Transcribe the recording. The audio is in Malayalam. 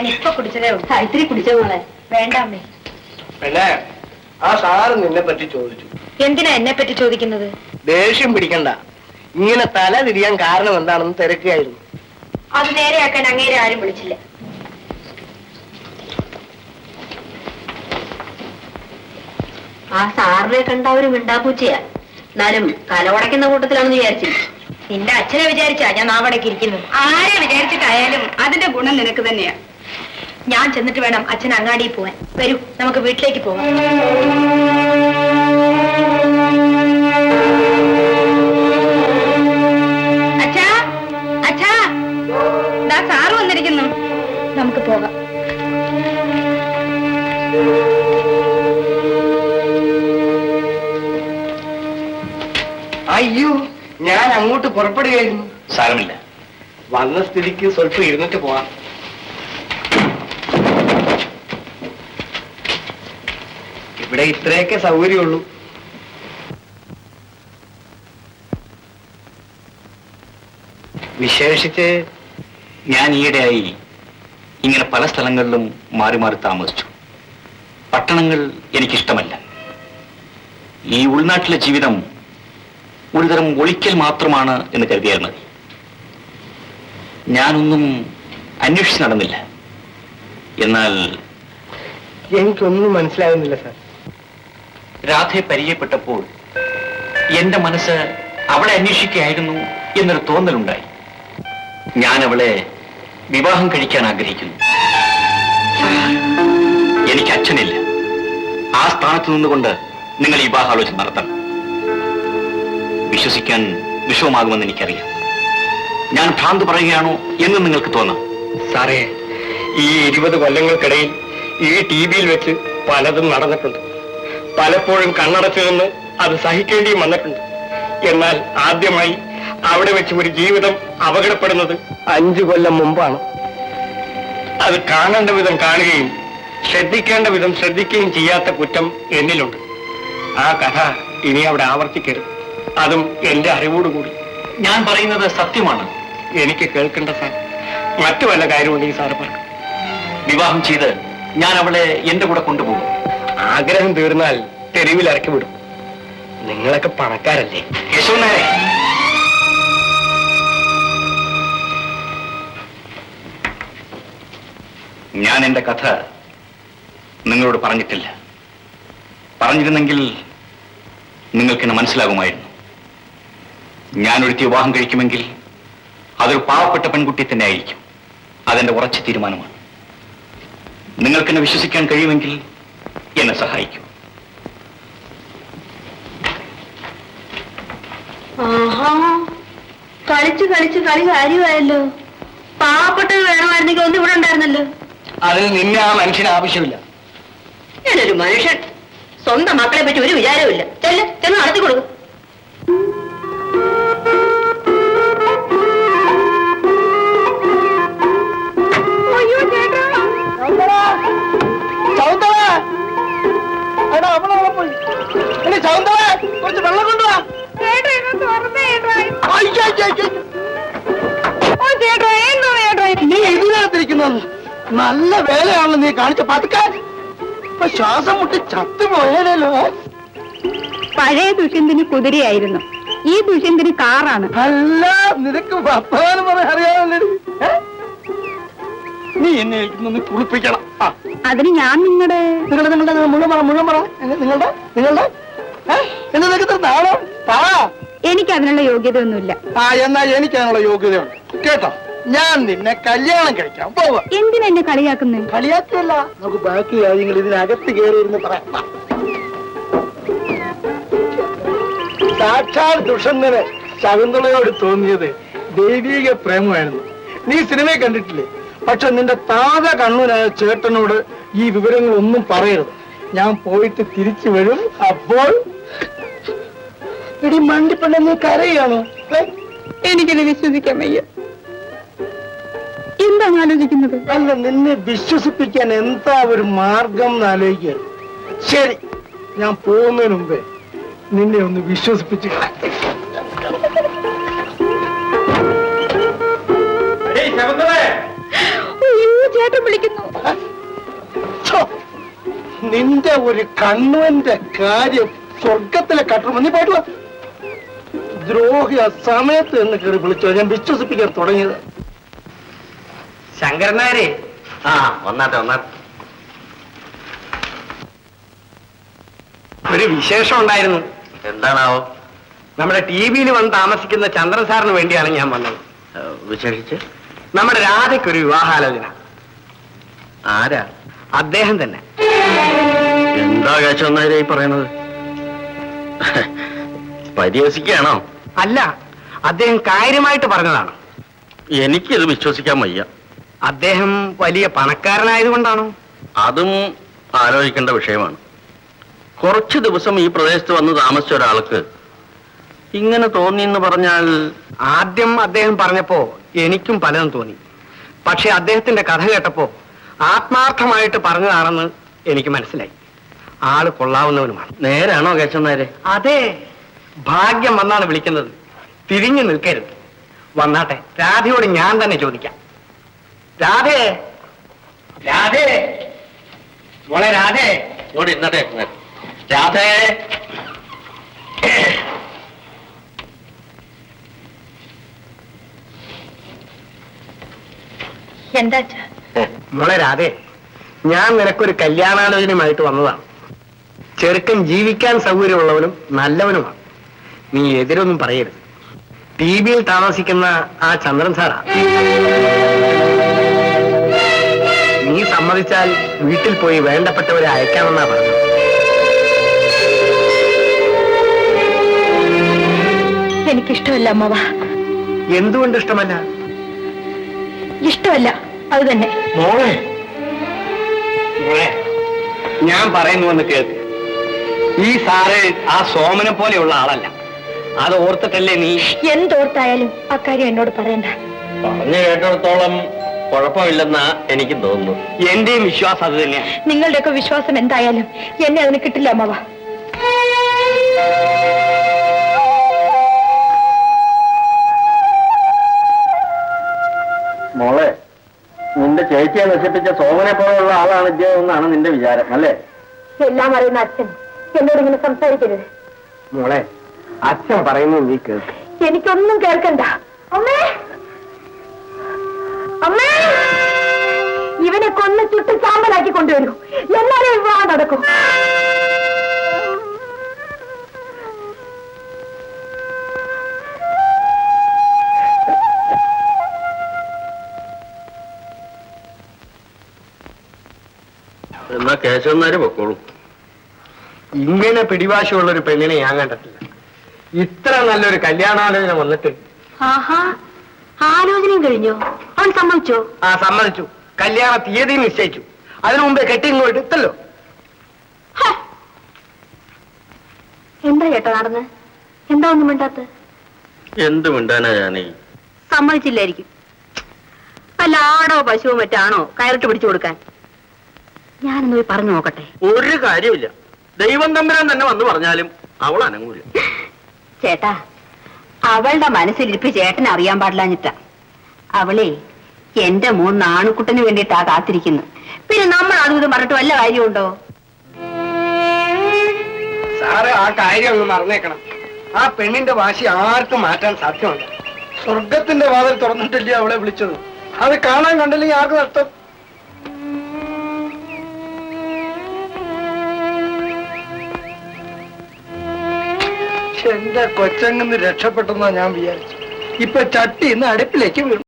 ഞാൻ ഇപ്പൊ കുടിച്ചതേ ഉള്ളൂ. ഇത്തിരി കുടിച്ച മോളെ. വേണ്ട അമ്മേ. പിന്നെ ആ സാറ് നിന്നെ പറ്റി ചോദിച്ചു. എന്തിനാ എന്നെ പറ്റി ചോദിക്കുന്നത്? ദേഷ്യം പിടിക്കണ്ട, ഇങ്ങനെ തല തിരിയാൻ കാരണം എന്താണെന്ന് തിരക്കുകയായിരുന്നു. അത് നേരെയാക്കാൻ അങ്ങേരെ ആരും വിളിച്ചില്ല. ആ സാറിനെ കണ്ട ഒരു മിണ്ടാപ്പൂച്ചയാ. എന്നാലും കലവടക്കുന്ന കൂട്ടത്തിലാണെന്ന് വിചാരിച്ചില്ല. നിന്റെ അച്ഛനെ വിചാരിച്ചാ ഞാൻ നാവടക്കി ഇരിക്കുന്നത്. ആരെ വിചാരിച്ചിട്ടായാലും അതിന്റെ ഗുണം നിനക്ക് തന്നെയാ. ഞാൻ ചെന്നിട്ട് വേണം അച്ഛൻ അങ്ങാടിയിൽ പോവാൻ. വരൂ, നമുക്ക് വീട്ടിലേക്ക് പോവാം. അച്ഛാ, അച്ഛാ, ദാ സാറ് വന്നിരിക്കുന്നു. നമുക്ക് പോകാം. അയ്യോ, ഞാൻ അങ്ങോട്ട് പുറപ്പെടുകയായിരുന്നു. സാരമില്ല, വന്ന സ്ഥിതിക്ക് സ്വല്പം ഇരുന്നിട്ട് പോവാം. ഇവിടെ ഇത്രയൊക്കെ സൗകര്യമുള്ളൂ. വിശേഷിച്ച് ഞാൻ ഈയിടെയായി ഇങ്ങനെ പല സ്ഥലങ്ങളിലും മാറി മാറി താമസിച്ചു. പട്ടണങ്ങൾ എനിക്കിഷ്ടമല്ല. ഈ ഉൾനാട്ടിലെ ജീവിതം ഒരുതരം ഒളിക്കൽ മാത്രമാണ് എന്ന് കരുതിയാൽ മതി. ഞാനൊന്നും അന്വേഷിച്ച് നടന്നില്ല. എന്നാൽ എനിക്കൊന്നും മനസ്സിലാകുന്നില്ല സാർ. രാധയെ പരിചയപ്പെട്ടപ്പോൾ എന്റെ മനസ്സ് അവളെ അന്വേഷിക്കുകയായിരുന്നു എന്നൊരു തോന്നലുണ്ടായി. ഞാൻ അവളെ വിവാഹം കഴിക്കാൻ ആഗ്രഹിക്കുന്നു. എനിക്ക് അച്ഛനില്ല. ആ സ്ഥാനത്ത് നിന്നുകൊണ്ട് നിങ്ങൾ ഈ വിവാഹാലോചന നടത്തണം. വിശ്വസിക്കാൻ വിഷമമാകുമെന്ന് എനിക്കറിയാം. ഞാൻ ഭ്രാന്ത് പറയുകയാണോ എന്ന് നിങ്ങൾക്ക് തോന്നാം. സാറേ, ഈ 20 കൊല്ലങ്ങൾക്കിടയിൽ ഈ ടിവിയിൽ വെച്ച് പലതും നടന്നിട്ടുണ്ട്. പലപ്പോഴും കണ്ണടച്ചു നിന്ന് അത് സഹിക്കേണ്ടിയും വന്നിട്ടുണ്ട്. എന്നാൽ ആദ്യമായി അവിടെ വെച്ച് ഒരു ജീവിതം അപകടപ്പെടുന്നത് 5 കൊല്ലം മുമ്പാണ്. അത് കാണേണ്ട വിധം കാണുകയും ശ്രദ്ധിക്കേണ്ട വിധം ശ്രദ്ധിക്കുകയും ചെയ്യാത്ത കുറ്റം എന്നിലുണ്ട്. ആ കഥ ഇനി അവിടെ ആവർത്തിക്കരുത്. അതും എന്റെ അറിവോടുകൂടി. ഞാൻ പറയുന്നത് സത്യമാണ്. എനിക്ക് കേൾക്കേണ്ട സാർ. മറ്റു വല്ല കാര്യമുണ്ടെങ്കിൽ സാറ് പറഞ്ഞു. വിവാഹം ചെയ്ത് ഞാൻ അവളെ എന്റെ കൂടെ കൊണ്ടുപോകും. ആഗ്രഹം തീർന്നാൽ തെരുവിൽ ഇറക്കി വിടും. നിങ്ങളൊക്കെ പണക്കാരല്ലേ? യശോനാരെ, ഞാൻ എന്റെ കഥ നിങ്ങളോട് പറഞ്ഞിട്ടില്ല. പറഞ്ഞിരുന്നെങ്കിൽ നിങ്ങൾക്കെന്നെ മനസ്സിലാകുമായിരുന്നു. ഞാനൊരുത്തി വിവാഹം കഴിക്കുമെങ്കിൽ അതൊരു പാവപ്പെട്ട പെൺകുട്ടി തന്നെ ആയിരിക്കും. അതെന്റെ ഉറച്ച തീരുമാനമാണ്. നിങ്ങൾക്കെന്നെ വിശ്വസിക്കാൻ കഴിയുമെങ്കിൽ എന്നെ സഹായിക്കൂ. കളിച്ച് കളിച്ച് കളി കാര്യമായല്ലോ. പാവപ്പെട്ടത് വേണമായിരുന്നെങ്കിൽ ഒന്നും ഇവിടെ ഉണ്ടായിരുന്നല്ലോ. അതിന് നിന്നെ ആ മനുഷ്യന് ആവശ്യമില്ല. ഞാനൊരു മനുഷ്യൻ, സ്വന്തം മക്കളെ പറ്റി ഒരു വിചാരവുമില്ല. ചെന്ന് നടത്തി കൊടുക്കും. കുറച്ച് വെള്ളം കൊണ്ടുവാ. നീ ഇതിനകത്തിരിക്കുന്നത് നല്ല വേലയാണല്ലോ നീ കാണിച്ച. പതുക്കെ ശ്വാസം മുട്ടി ചത്തുപോയാലോ. പഴയ ദുഷ്യന്തിന് കുതിരയായിരുന്നു, ഈ ദുഷ്യന്തിന് കാറാണ്. അല്ല, നിനക്ക് വർത്തമാനം പറയാൻ അറിയാമല്ലോ. നീ എന്നെ കുളിപ്പിക്കണം. അതിന് ഞാൻ നിങ്ങളുടെ എനിക്ക് അതിനുള്ള യോഗ്യത ഒന്നുമില്ല. എന്നാൽ എനിക്ക് അതിനുള്ള യോഗ്യതയുണ്ട് കേട്ടോ. ഞാൻ നിന്നെ കല്യാണം കഴിക്കാം. പോവാ. എന്തിനാ എന്നെ കളിയാക്കുന്നത്? കളിയാക്കല്ല, നമുക്ക് ബാക്കി കാര്യങ്ങൾ ഇതിനകത്ത് കയറിയിരുന്ന് പറയാം. സാക്ഷാൽ ദുഷ്യന്തന് ശകുന്തളയോട് തോന്നിയത് ദൈവീക പ്രേമമായിരുന്നു. നീ സിനിമയെ കണ്ടിട്ടില്ലേ? പക്ഷെ നിന്റെ താഴ കണ്ണൂരായ ചേട്ടനോട് ഈ വിവരങ്ങളൊന്നും പറയരുത്. ഞാൻ പോയിട്ട് തിരിച്ചു വരും. അപ്പോൾ ഇടി മണ്ടിപ്പെണ്ണ നീ കരയാണോ? എനിക്കിത് വിശ്വസിക്കാൻ വയ്യ. എന്താണ് ആലോചിക്കുന്നത്? അല്ല, നിന്നെ വിശ്വസിപ്പിക്കാൻ എന്താ ഒരു മാർഗം എന്നാലോചിക്കുക. ശരി, ഞാൻ പോകുന്നതിന് മുമ്പേ നിന്നെ ഒന്ന് വിശ്വസിപ്പിച്ച് ഏട്ടൻ വിളിക്കുന്നു. ഛോ, നിന്റെ ഒരു കണ്ണുവിന്റെ കാര്യം സ്വർഗത്തിലെ കട്ടണം. നീ പോയിട്ട് വാ. ദ്രോഹി ആ സമയത്ത് എന്ന് കയറി വിളിച്ചോ ഞാൻ വിശ്വസിപ്പിക്കാൻ തുടങ്ങിയത്. ശങ്കരനാരെ ആ വന്നാട്ടെ വന്നാട്ടെ. ഒരു വിശേഷം ഉണ്ടായിരുന്നു. എന്താണാവോ? നമ്മുടെ ടിവിയിൽ വന്ന് താമസിക്കുന്ന ചന്ദ്രൻ സാറിന് വേണ്ടിയാണ് ഞാൻ വന്നത്. വിശേഷിച്ച് നമ്മുടെ രാധയ്ക്കൊരു വിവാഹാലോചന. ആരാ? അദ്ദേഹം തന്നെ. എന്താ കേശവന്നായി പറയണത്? പരിഹസിക്കുകയാണോ? അല്ല, അദ്ദേഹം കാര്യമായിട്ട് പറഞ്ഞതാണ്. എനിക്കിത് വിശ്വസിക്കാൻ വയ്യ. അദ്ദേഹം വലിയ പണക്കാരനായതുകൊണ്ടാണോ? അതും ആലോചിക്കേണ്ട വിഷയമാണ്. കുറച്ചു ദിവസം ഈ പ്രദേശത്ത് വന്ന് താമസിച്ച ഒരാൾക്ക് ഇങ്ങനെ തോന്നി എന്ന് പറഞ്ഞാൽ... ആദ്യം അദ്ദേഹം പറഞ്ഞപ്പോ എനിക്കും പലതും തോന്നി. പക്ഷെ അദ്ദേഹത്തിന്റെ കഥ കേട്ടപ്പോ ആത്മാർത്ഥമായിട്ട് പറഞ്ഞതാണെന്ന് എനിക്ക് മനസ്സിലായി. ആള് കൊള്ളാവുന്നവനുമാണ്. നേരാണോ കേശവന്നാരെ? അതെ, ഭാഗ്യം വന്നാണ് വിളിക്കുന്നത്. തിരിഞ്ഞു നിൽക്കരുത്. വന്നാട്ടെ, രാധയോട് ഞാൻ തന്നെ ചോദിക്കാം. രാധേ, രാധേ, മോളെ രാധേ. ഇങ്ങോട്ട് ഇന്നത്തെ രാധേ. എന്താ? മോളെ രാധേ, ഞാൻ നിനക്കൊരു കല്യാണാലോചനയുമായിട്ട് വന്നതാണ്. ചെറുക്കൻ ജീവിക്കാൻ സൗകര്യമുള്ളവനും നല്ലവനുമാണ്. നീ എതിരൊന്നും പറയരുത്. ടിവിയിൽ താമസിക്കുന്ന ആ ചന്ദ്രൻ സാറാ. നീ സമ്മതിച്ചാൽ വീട്ടിൽ പോയി വേണ്ടപ്പെട്ടവരെ അയക്കാമെന്നാ പറഞ്ഞത്. എനിക്കിഷ്ടമല്ല അമ്മവ. എന്തുകൊണ്ട് ഇഷ്ടമല്ല? ഇഷ്ടമല്ല, അത് തന്നെ. മോളെ, മോളെ, ഞാൻ പറയുന്നുവെന്ന് കേൾക്ക്. ഈ സാറ് ആ സോമനെ പോലെയുള്ള ആളല്ല. അത് ഓർത്തിട്ടല്ലേ നീ? എന്തോർത്തായാലും അക്കാര്യം എന്നോട് പറയണ്ട. പറഞ്ഞു കേട്ടിടത്തോളം കുഴപ്പമില്ലെന്നാ എനിക്ക് തോന്നുന്നു. എന്റെയും വിശ്വാസം അത് തന്നെയാണ്. നിങ്ങളുടെയൊക്കെ വിശ്വാസം എന്തായാലും എന്നെ അതിന് കിട്ടില്ല അമ്മവ. മോളെ, നിന്റെ ചേച്ചിയെ നശിപ്പിച്ച സോമനെ പോലെയുള്ള ആളാണ് ഇദ്ദേഹം എന്നാണ് നിന്റെ വിചാരം, അല്ലേ? എല്ലാം അറിയുന്ന അച്ഛൻ എന്നോട് ഇങ്ങനെ സംസാരിക്കരുത്. മോളെ, അച്ഛൻ പറയുന്നത് നീ കേൾക്ക്. എനിക്കൊന്നും കേൾക്കണ്ട. അമ്മേ, അമ്മേ, ഇവനെ കൊന്ന് ചുട്ട് ചാമ്പലാക്കി കൊണ്ടുവരൂ. എന്നാലും വിവാഹം നടക്കും. എന്നാ കേശവന്നാര് പൊക്കോളൂ. ഇങ്ങനെ പിടിവാശിയുള്ള ഒരു പെണ്ണിനെ ഞാൻ കണ്ടിട്ടില്ല. ഇത്ര നല്ലൊരു കല്യാണാലോചന വന്നിട്ട്. ആഹാ, ആലോചനയും കഴിഞ്ഞോ? അവൻ സമ്മതിച്ചോ? ആ, സമ്മതിച്ചു. കല്യാണ തീയതി നിശ്ചയിച്ചു. അതിനു മുമ്പേ കെട്ടി ഇങ്ങോട്ട് എത്തല്ലോ. എന്താ ചേട്ടാ നടന്ന്? എന്താ ഒന്നും മിണ്ടാത്ത? എന്ത് മിണ്ടാനാ ഞാനേ? സമ്മതിച്ചില്ലായിരിക്കും. വല്ല ആടോ പശുവോ മറ്റാണോ കയറിട്ട് പിടിച്ചു കൊടുക്കാൻ? ഞാനൊന്ന് പോയി പറഞ്ഞു നോക്കട്ടെ. ഒരു കാര്യമില്ല. ദൈവം തമ്പുരാൻ തന്നെ വന്ന് പറഞ്ഞാലും അവൾ അനങ്ങൂല. ചേട്ടാ, അവളുടെ മനസ്സിലിരിപ്പ് ചേട്ടന് അറിയാൻ പാടില്ലാഞ്ഞിട്ടാ. അവളെ എന്റെ മോൻ നാണുക്കുട്ടന് വേണ്ടിയിട്ടാ കാത്തിരിക്കുന്നു. പിന്നെ നമ്മൾ അതും ഇത് പറഞ്ഞിട്ട് വല്ല കാര്യമുണ്ടോ? സാറ് ആ കാര്യം ഒന്ന് മറന്നേക്കണം. ആ പെണ്ണിന്റെ വാശി ആർക്കും മാറ്റാൻ സാധ്യമല്ല. സ്വർഗത്തിന്റെ വാതിൽ തുറന്നിട്ടില്ലേ അവളെ വിളിച്ചത്? അത് കാണാൻ കണ്ടില്ലെങ്കിൽ ആർക്ക് നഷ്ടം? എന്റെ കൊച്ചങ്ങന്ന് രക്ഷപ്പെട്ടെന്നാ ഞാൻ വിചാരിച്ചു. ഇപ്പൊ ചട്ടി ഇന്ന് അടുപ്പിലേക്ക് വീണു.